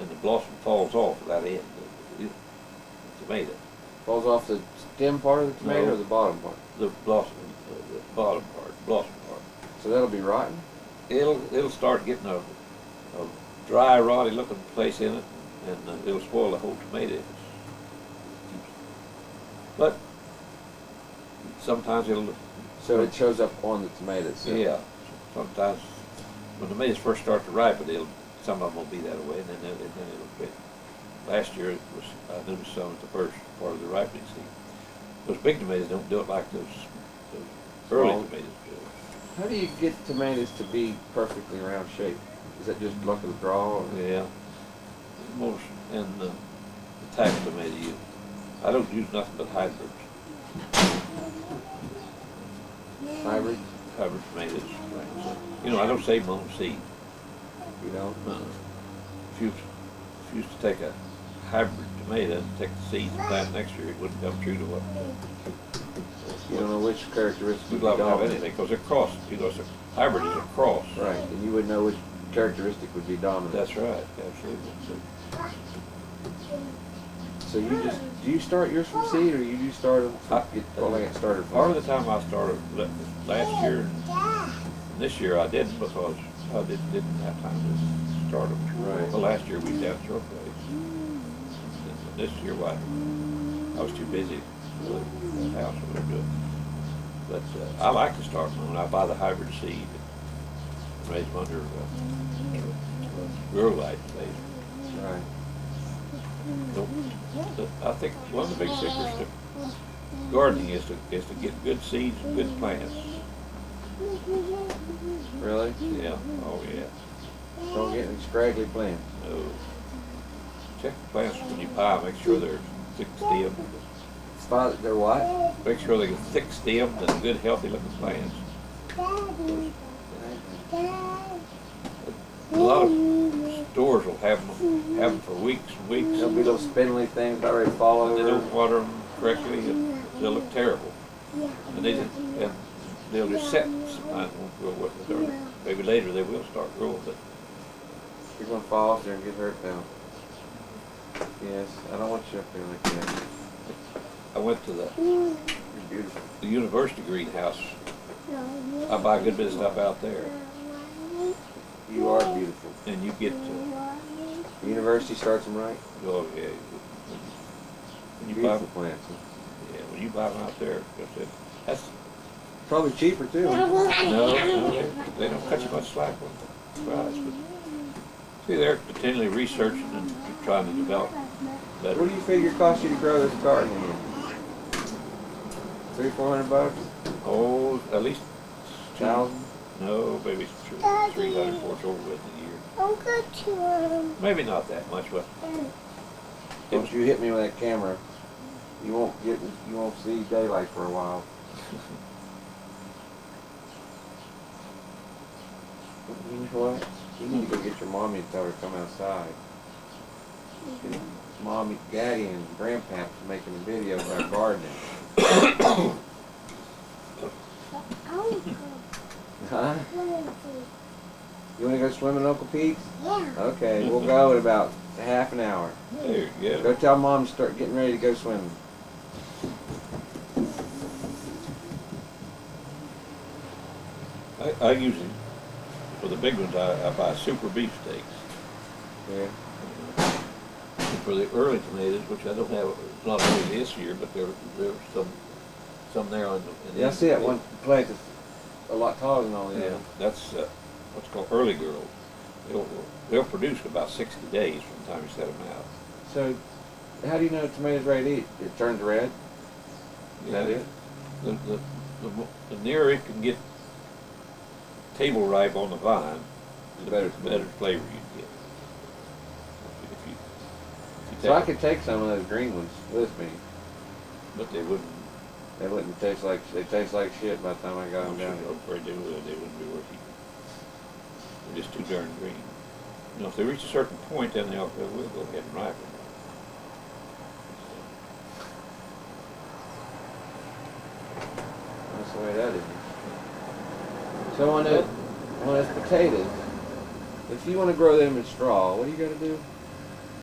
and the blossom falls off that end, the tomato. Falls off the stem part of the tomato No. or the bottom part? The blossom, the bottom part, blossom part. So that'll be rotten? It'll start getting a dry, rotty looking place in it, and it'll spoil the whole tomato. But sometimes it'll. So it shows up on the tomatoes? Yeah. Sometimes when the tomatoes first start to ripen, some of them will be that way, and then it'll quit. Last year I noticed some at the first part of the ripening season. Those big tomatoes don't do it like those early tomatoes do. How do you get tomatoes to be perfectly round shape? Is that just luck of the draw? Or? Yeah. Most and the tax tomato I don't use nothing but hybrids. Hybrid? Hybrid tomatoes. Right. So, you know, I don't save my own seed. You don't? If you used to take a hybrid tomato and take the seeds and plant next year, it wouldn't come true to what. You don't know which characteristic We'd love to have anything because they're crossed. You know, a hybrid is a cross. Right, and you wouldn't know which characteristic would be dominant. That's right, absolutely. So you just, do you start yours from seed, or you just start them, get started from? Part of the time I started last year, and this year I didn't because I didn't have time to start them. Right. Well, last year we was down at your place. And this year, I was too busy with the house a little bit. But I like to start them when I buy the hybrid seed and raise them under grow light. Right. I think one of the big secrets to gardening is to get good seeds and good plants. Really? Yeah. Oh yeah. Don't get any scraggly plants. No. Check the plants when you buy them. Make sure they're thick stemmed. They're what? Make sure they're thick stemmed and good, healthy looking plants. A lot of stores will have them for weeks and weeks. There'll be little spindly things already fall And they over. don't water them correctly, and they'll look terrible. And they'll just set. Sometimes won't grow with it, or maybe later they will start growing. But You're going to fall off there and get hurt now. Yes, I don't want you up there like that. I went to You're beautiful. the university greenhouse. I buy a good bit of stuff out there, You are beautiful. and you get to. The university starts them right. Oh yeah. When you buy, Beautiful plants. Huh? yeah, when you buy them out there, that's Probably cheaper too. no, they don't cut you much slack on the price. But see, they're continually researching and trying to develop better. What do you figure it costs you to grow this garden in? $300-400? Oh, at least 1,000? No, maybe 300 for it's over with in a year. Maybe not that much, but Once you hit me with that camera, you won't see daylight for a while. You know what? You need to go get your mommy and tell her to come outside. Mommy, Daddy, and Grandpa's making a video about gardening. Huh? You want to go swimming, Uncle Pete? Yeah. Okay, we'll go in about half an hour. there you Go go. tell Mom to start getting ready to go swimming. I usually, for the big ones, I buy super beef steaks. Yeah. For the early tomatoes, which I don't have, it's not only this year, but there's some there on the. Yeah, I see that one plant that's a lot taller than all the Yeah, others. that's what's called early girls. They'll produce in about 60 days from the time you set them out. So, how do you know a tomato's ready to eat? It turns red? Is that it? The nearer it can get table ripe on the vine, the Better better flavor you get. If you So I take could take some of those green ones with me. but they wouldn't. They wouldn't taste like, they taste like shit by the time I got them down I'm here. afraid they wouldn't be worth eating. They're just too darn green. You know, if they reach a certain point, then they will go ahead and ripen. That's the way that is. So on those potatoes, if you want to grow them in straw, what do you got to do?